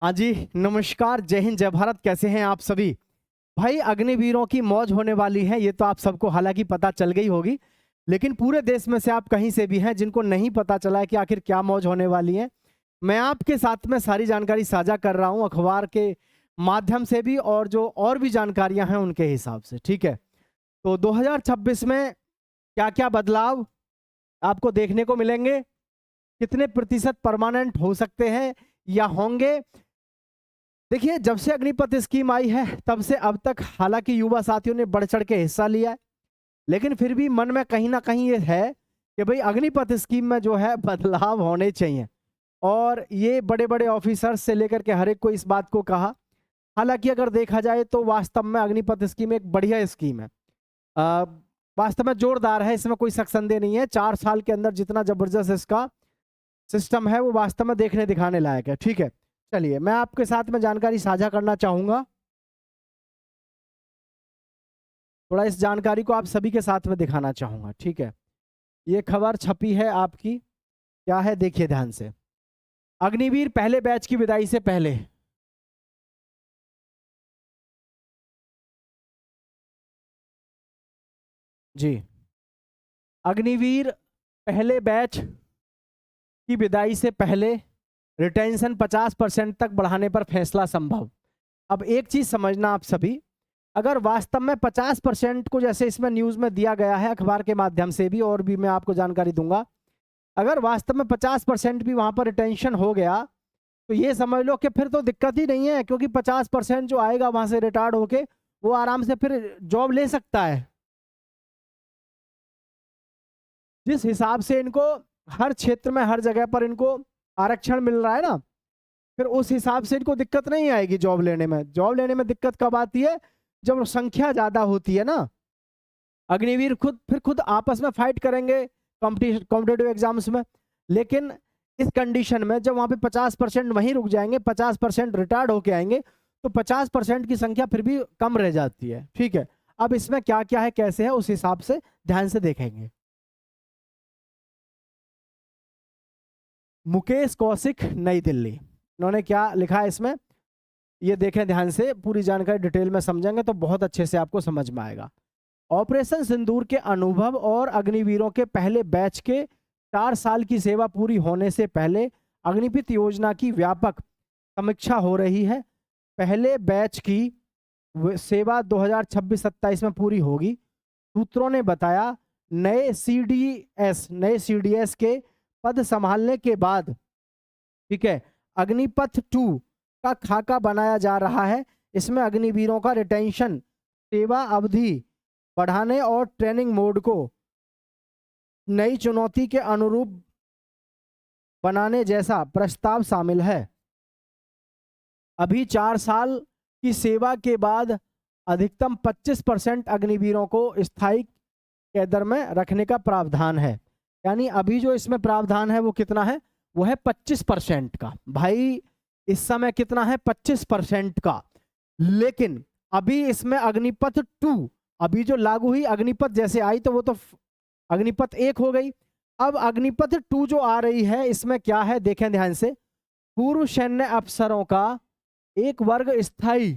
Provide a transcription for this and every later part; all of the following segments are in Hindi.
हाँ जी, नमस्कार, जय हिंद, जय भारत। कैसे हैं आप सभी? भाई अग्निवीरों की मौज होने वाली है, ये तो आप सबको हालांकि पता चल गई होगी। लेकिन पूरे देश में से आप कहीं से भी हैं जिनको नहीं पता चला है कि आखिर क्या मौज होने वाली है, मैं आपके साथ में सारी जानकारी साझा कर रहा हूं अखबार के माध्यम से भी और जो और भी जानकारियां हैं उनके हिसाब से। ठीक है, तो 2026 में क्या क्या बदलाव आपको देखने को मिलेंगे, कितने प्रतिशत परमानेंट हो सकते हैं या होंगे। देखिए, जब से अग्निपथ स्कीम आई है तब से अब तक हालांकि युवा साथियों ने बढ़ चढ़ के हिस्सा लिया है, लेकिन फिर भी मन में कहीं ना कहीं ये है कि भाई अग्निपथ स्कीम में जो है बदलाव होने चाहिए। और ये बड़े बड़े ऑफिसर्स से लेकर के हर एक को इस बात को कहा। हालांकि अगर देखा जाए तो वास्तव में अग्निपथ स्कीम एक बढ़िया स्कीम है, अ, वास्तव में जोरदार है, इसमें कोई शक संदेह नहीं है। 4 साल के अंदर जितना जबरदस्त इसका सिस्टम है वो वास्तव में देखने दिखाने लायक है। ठीक है, चलिए मैं आपके साथ में जानकारी साझा करना चाहूंगा। थोड़ा इस जानकारी को आप सभी के साथ में दिखाना चाहूंगा। ठीक है, ये खबर छपी है आपकी, क्या है देखिए ध्यान से। अग्निवीर पहले बैच की विदाई से पहले, जी, अग्निवीर पहले बैच की विदाई से पहले रिटेंशन 50% तक बढ़ाने पर फैसला संभव। अब एक चीज समझना आप सभी, अगर वास्तव में 50% को जैसे इसमें न्यूज में दिया गया है अखबार के माध्यम से भी और भी मैं आपको जानकारी दूंगा, अगर वास्तव में 50% भी वहां पर रिटेंशन हो गया तो ये समझ लो कि फिर तो दिक्कत ही नहीं है, क्योंकि 50% जो आएगा वहां से रिटायर्ड होके वो आराम से फिर जॉब ले सकता है। जिस हिसाब से इनको हर क्षेत्र में हर जगह पर इनको आरक्षण मिल रहा है ना, फिर उस हिसाब से इनको दिक्कत नहीं आएगी जॉब लेने में। जॉब लेने में दिक्कत कब आती है? जब संख्या ज्यादा होती है ना। अग्निवीर खुद आपस में फाइट करेंगे कॉम्पिटिटिव एग्जाम्स में, लेकिन इस कंडीशन में जब वहां पे 50% वहीं रुक जाएंगे, 50% रिटायर्ड होके आएंगे, तो 50% की संख्या फिर भी कम रह जाती है। ठीक है, अब इसमें क्या क्या है कैसे है उस हिसाब से ध्यान से देखेंगे। मुकेश कौशिक, नई दिल्ली, इन्होंने क्या लिखा है इसमें, ये देखें ध्यान से, पूरी जानकारी डिटेल में समझेंगे तो बहुत अच्छे से आपको समझ में आएगा। ऑपरेशन सिंदूर के अनुभव और अग्निवीरों के पहले बैच के 4 साल की सेवा पूरी होने से पहले अग्निपथ योजना की व्यापक समीक्षा हो रही है। पहले बैच की सेवा 2026-27 में पूरी होगी। सूत्रों ने बताया नए सीडीएस के पद संभालने के बाद, ठीक है, अग्निपथ 2 का खाका बनाया जा रहा है। इसमें अग्निवीरों का रिटेंशन, सेवा अवधि बढ़ाने और ट्रेनिंग मोड को नई चुनौती के अनुरूप बनाने जैसा प्रस्ताव शामिल है। अभी 4 साल की सेवा के बाद अधिकतम 25% अग्निवीरों को स्थायी कैडर में रखने का प्रावधान है। यानी अभी जो इसमें प्रावधान है वो कितना है? वो है 25% का। भाई इस समय कितना है? 25% का। लेकिन अभी इसमें अग्निपथ 2 अभी जो लागू हुई, अग्निपथ जैसे आई तो वो तो अग्निपथ 1 हो गई। अब अग्निपथ 2 जो आ रही है इसमें क्या है देखें ध्यान से। पूर्व सैन्य अफसरों का एक वर्ग स्थायी,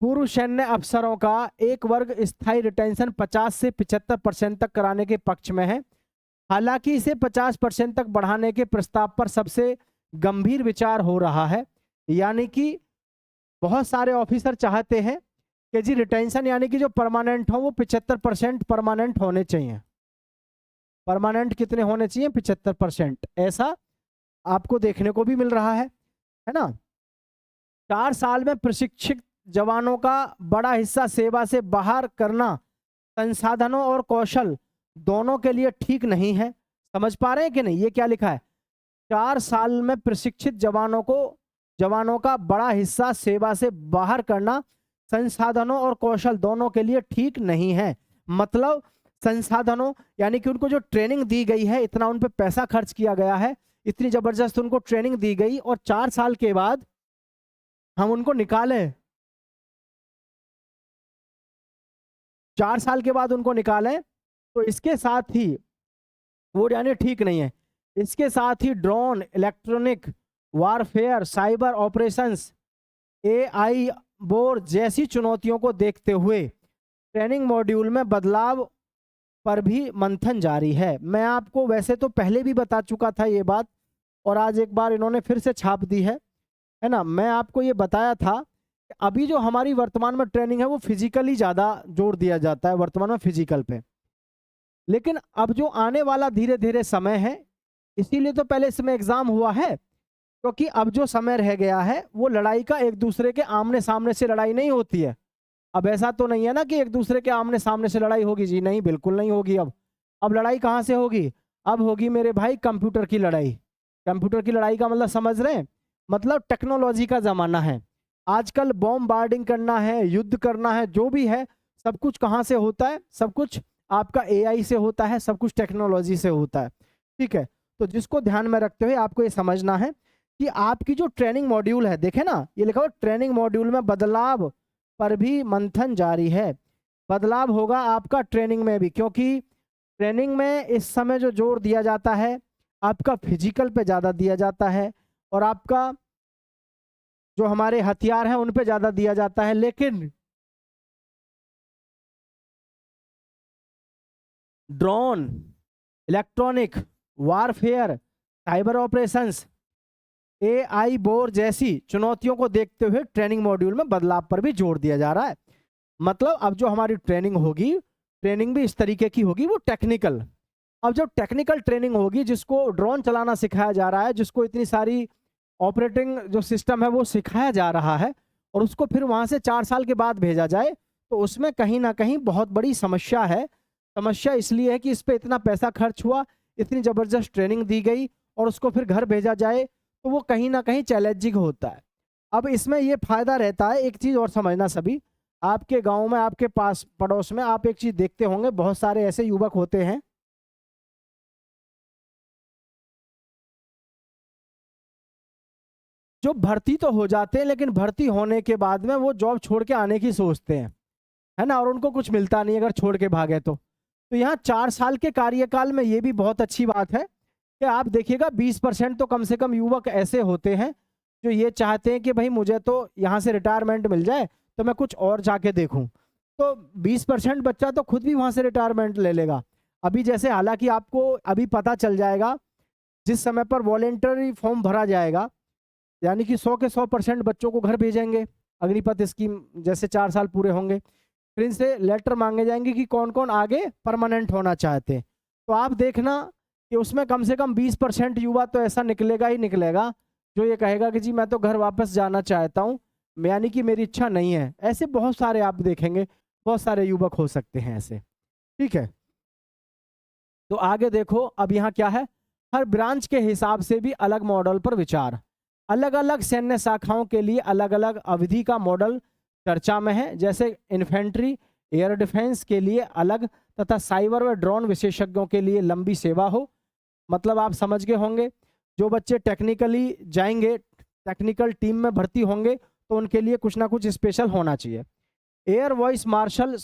पूर्व सैन्य अफसरों का एक वर्ग स्थायी रिटेंशन 50 से 75% तक कराने के पक्ष में है। हालांकि इसे 50% तक बढ़ाने के प्रस्ताव पर सबसे गंभीर विचार हो रहा है। यानी कि बहुत सारे ऑफिसर चाहते हैं कि जी रिटेंशन यानी कि जो परमानेंट हो वो 75% परमानेंट होने चाहिए। परमानेंट कितने होने चाहिए? 75%। ऐसा आपको देखने को भी मिल रहा है ना। 4 साल में प्रशिक्षित जवानों का बड़ा हिस्सा सेवा से बाहर करना संसाधनों और कौशल दोनों के लिए ठीक नहीं है। समझ पा रहे हैं कि नहीं? ये क्या लिखा है? 4 साल में प्रशिक्षित जवानों का बड़ा हिस्सा सेवा से बाहर करना संसाधनों और कौशल दोनों के लिए ठीक नहीं है। मतलब संसाधनों यानी कि उनको जो ट्रेनिंग दी गई है, इतना उन पे पैसा खर्च किया गया है, इतनी जबरदस्त उनको ट्रेनिंग दी गई, और 4 साल के बाद हम उनको निकालें, 4 साल के बाद उनको निकालें, तो इसके साथ ही वो यानी ठीक नहीं है। इसके साथ ही drone, electronic warfare, cyber operations, AI बोर जैसी चुनौतियों को देखते हुए ट्रेनिंग मॉड्यूल में बदलाव पर भी मंथन जारी है। मैं आपको वैसे तो पहले भी बता चुका था ये बात, और आज एक बार इन्होंने फिर से छाप दी है ना। मैं आपको ये बताया था कि अभी जो हमारी वर्तमान में ट्रेनिंग है वो फिजिकली ज़्यादा जोर दिया जाता है वर्तमान में, फिजिकल पे। लेकिन अब जो आने वाला धीरे धीरे समय है, इसीलिए तो पहले इसमें एग्जाम हुआ है, क्योंकि अब जो समय रह गया है वो लड़ाई का एक दूसरे के आमने सामने से लड़ाई नहीं होती है। अब ऐसा तो नहीं है ना कि एक दूसरे के आमने सामने से लड़ाई होगी, जी नहीं, बिल्कुल नहीं होगी। अब लड़ाई कहाँ से होगी? अब होगी मेरे भाई कंप्यूटर की लड़ाई। कंप्यूटर की लड़ाई का मतलब समझ रहे हैं? मतलब टेक्नोलॉजी का ज़माना है आजकल। बॉम्बार्डिंग करना है, युद्ध करना है, जो भी है सब कुछ कहाँ से होता है? सब कुछ आपका एआई से होता है, सब कुछ टेक्नोलॉजी से होता है। ठीक है, तो जिसको ध्यान में रखते हुए आपको ये समझना है कि आपकी जो ट्रेनिंग मॉड्यूल है, देखे ना ये लिखा हुआ ट्रेनिंग मॉड्यूल में बदलाव पर भी मंथन जारी है। बदलाव होगा आपका ट्रेनिंग में भी, क्योंकि ट्रेनिंग में इस समय जो जोर दिया जाता है आपका फिजिकल पे ज़्यादा दिया जाता है, और आपका जो हमारे हथियार हैं उन पे ज़्यादा दिया जाता है। लेकिन drone, electronic warfare, cyber operations, AI बोर जैसी चुनौतियों को देखते हुए ट्रेनिंग मॉड्यूल में बदलाव पर भी जोर दिया जा रहा है। मतलब अब जो हमारी ट्रेनिंग होगी, ट्रेनिंग भी इस तरीके की होगी, वो टेक्निकल। अब जो टेक्निकल ट्रेनिंग होगी, जिसको ड्रोन चलाना सिखाया जा रहा है, जिसको इतनी सारी ऑपरेटिंग जो सिस्टम है वो सिखाया जा रहा है, और उसको फिर वहाँ से 4 साल के बाद भेजा जाए, तो उसमें कहीं ना कहीं बहुत बड़ी समस्या है। समस्या इसलिए है कि इस पर इतना पैसा खर्च हुआ, इतनी ज़बरदस्त ट्रेनिंग दी गई, और उसको फिर घर भेजा जाए, तो वो कहीं ना कहीं चैलेंजिंग होता है। अब इसमें ये फायदा रहता है, एक चीज़ और समझना सभी, आपके गांव में, आपके पास पड़ोस में आप एक चीज़ देखते होंगे, बहुत सारे ऐसे युवक होते हैं जो भर्ती तो हो जाते हैं, लेकिन भर्ती होने के बाद में वो जॉब छोड़ के आने की सोचते हैं, है ना, और उनको कुछ मिलता नहीं अगर छोड़ के भागे तो यहाँ 4 साल के कार्यकाल में ये भी बहुत अच्छी बात है कि आप देखिएगा 20% तो कम से कम युवक ऐसे होते हैं जो ये चाहते हैं कि भाई मुझे तो यहाँ से रिटायरमेंट मिल जाए तो मैं कुछ और जाके देखूं। तो 20% बच्चा तो खुद भी वहाँ से रिटायरमेंट ले लेगा। अभी जैसे, हालांकि आपको अभी पता चल जाएगा जिस समय पर वॉलेंटरी फॉर्म भरा जाएगा, यानी कि 100 के 100% बच्चों को घर भेजेंगे अग्निपथ स्कीम जैसे 4 साल पूरे होंगे, फिर इनसे लेटर मांगे जाएंगे कि कौन कौन आगे परमानेंट होना चाहते हैं। तो आप देखना कि उसमें कम से कम 20% युवा तो ऐसा निकलेगा ही निकलेगा जो ये कहेगा कि जी मैं तो घर वापस जाना चाहता हूँ, यानी कि मेरी इच्छा नहीं है। ऐसे बहुत सारे आप देखेंगे, बहुत सारे युवक हो सकते हैं ऐसे। ठीक है, तो आगे देखो अब यहाँ क्या है, हर ब्रांच के हिसाब से भी अलग मॉडल पर विचार। अलग अलग सैन्य शाखाओं के लिए अलग अलग अवधि का मॉडल चर्चा में है, जैसे इन्फेंट्री, एयर डिफेंस के लिए अलग, तथा साइबर व ड्रोन विशेषज्ञों के लिए लंबी सेवा हो। मतलब आप समझ गए होंगे, जो बच्चे टेक्निकली जाएंगे, टेक्निकल टीम में भर्ती होंगे, तो उनके लिए कुछ ना कुछ स्पेशल होना चाहिए। एयर वाइस मार्शल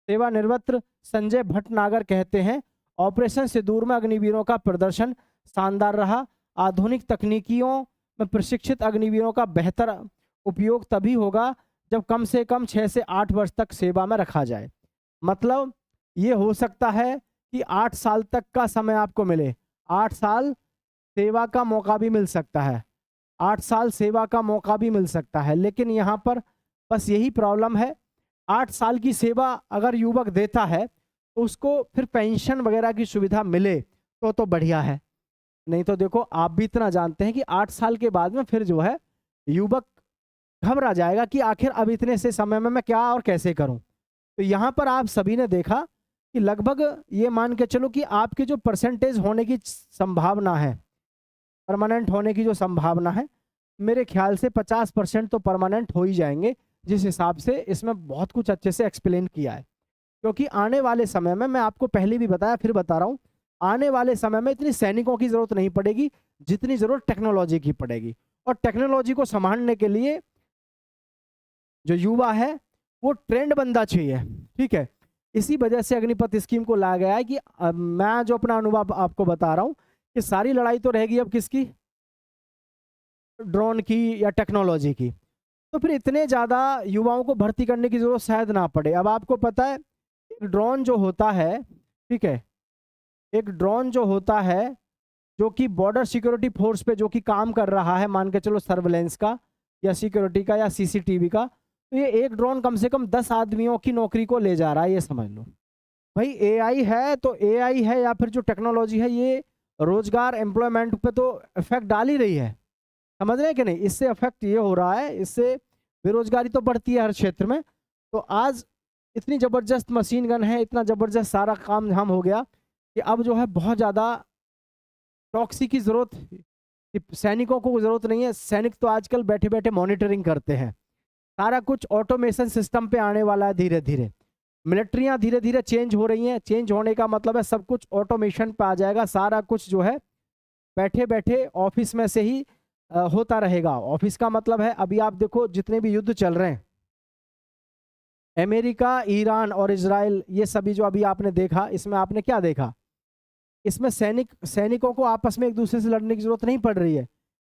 सेवानिवृत्त संजय भटनागर कहते हैं, ऑपरेशन सिंदूर में अग्निवीरों का प्रदर्शन शानदार रहा। आधुनिक तकनीकियों में प्रशिक्षित अग्निवीरों का बेहतर उपयोग तभी होगा जब कम से कम 6 से 8 वर्ष तक सेवा में रखा जाए। मतलब ये हो सकता है कि 8 साल तक का समय आपको मिले, 8 साल सेवा का मौका भी मिल सकता है, 8 साल सेवा का मौका भी मिल सकता है। लेकिन यहाँ पर बस यही प्रॉब्लम है, 8 साल की सेवा अगर युवक देता है तो उसको फिर पेंशन वगैरह की सुविधा मिले तो बढ़िया है। नहीं तो देखो, आप भी इतना जानते हैं कि 8 साल के बाद में फिर जो है युवक घबरा जाएगा कि आखिर अब इतने से समय में मैं क्या और कैसे करूं। तो यहाँ पर आप सभी ने देखा कि लगभग ये मान के चलो कि आपके जो परसेंटेज होने की संभावना है, परमानेंट होने की जो संभावना है, मेरे ख्याल से 50% तो परमानेंट हो ही जाएंगे, जिस हिसाब से इसमें बहुत कुछ अच्छे से एक्सप्लेन किया है। क्योंकि आने वाले समय में, मैं आपको पहले भी बताया फिर बता रहा हूँ, आने वाले समय में इतनी सैनिकों की जरूरत नहीं पड़ेगी जितनी जरूरत टेक्नोलॉजी की पड़ेगी, और टेक्नोलॉजी को संभालने के लिए जो युवा है वो ट्रेंड बंदा चाहिए। ठीक है, इसी वजह से अग्निपथ स्कीम को लाया गया है कि मैं जो अपना अनुभव आपको बता रहा हूँ कि सारी लड़ाई तो रहेगी अब किसकी, ड्रोन की या टेक्नोलॉजी की। तो फिर इतने ज़्यादा युवाओं को भर्ती करने की ज़रूरत शायद ना पड़े। अब आपको पता है एक ड्रोन जो होता है, ठीक है, एक ड्रोन जो होता है जो कि बॉर्डर सिक्योरिटी फोर्स पे जो कि काम कर रहा है, मान के चलो सर्वेलेंस का या सिक्योरिटी का या सीसीटीवी का, तो ये एक ड्रोन कम से कम 10 आदमियों की नौकरी को ले जा रहा है, ये समझ लो। भाई एआई है तो एआई है या फिर जो टेक्नोलॉजी है ये रोजगार एम्प्लॉयमेंट पे तो इफेक्ट डाल ही रही है, समझ रहे हैं कि नहीं। इससे इफेक्ट ये हो रहा है, इससे बेरोजगारी तो बढ़ती है हर क्षेत्र में। तो आज इतनी ज़बरदस्त मशीन गन है, इतना ज़बरदस्त सारा काम हम हो गया कि अब जो है बहुत ज़्यादा टॉक्सी की ज़रूरत सैनिकों को ज़रूरत नहीं है। सैनिक तो आजकल बैठे बैठे मॉनिटरिंग करते हैं, सारा कुछ ऑटोमेशन सिस्टम पे आने वाला है धीरे धीरे। मिलिट्रियाँ धीरे धीरे चेंज हो रही हैं, चेंज होने का मतलब है सब कुछ ऑटोमेशन पे आ जाएगा, सारा कुछ जो है बैठे बैठे ऑफिस में से ही होता रहेगा। ऑफिस का मतलब है अभी आप देखो जितने भी युद्ध चल रहे हैं, अमेरिका, ईरान और इजराइल, ये सभी जो अभी आपने देखा, इसमें आपने क्या देखा, इसमें सैनिकों को आपस में एक दूसरे से लड़ने की जरूरत नहीं पड़ रही है,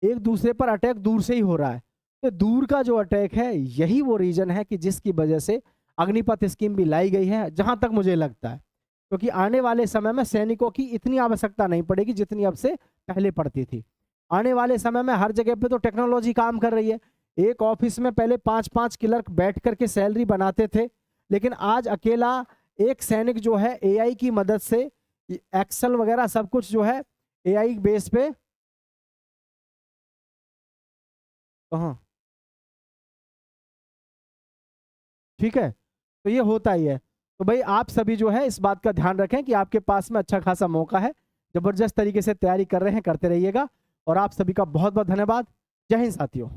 एक दूसरे पर अटैक दूर से ही हो रहा है। तो दूर का जो अटैक है यही वो रीजन है कि जिसकी वजह से अग्निपथ स्कीम भी लाई गई है, जहां तक मुझे लगता है, क्योंकि आने वाले समय में सैनिकों की इतनी आवश्यकता नहीं पड़ेगी जितनी अब से पहले पड़ती थी। आने वाले समय में हर जगह पे तो टेक्नोलॉजी काम कर रही है। एक ऑफिस में पहले 5-5 क्लर्क बैठ करके सैलरी बनाते थे, लेकिन आज अकेला एक सैनिक जो है एआई की मदद से एक्सेल वगैरह सब कुछ जो है एआई बेस पे, हाँ ठीक है, तो ये होता ही है। तो भाई आप सभी जो है इस बात का ध्यान रखें कि आपके पास में अच्छा खासा मौका है, जबरदस्त तरीके से तैयारी कर रहे हैं, करते रहिएगा। और आप सभी का बहुत बहुत धन्यवाद। जय हिंद साथियों।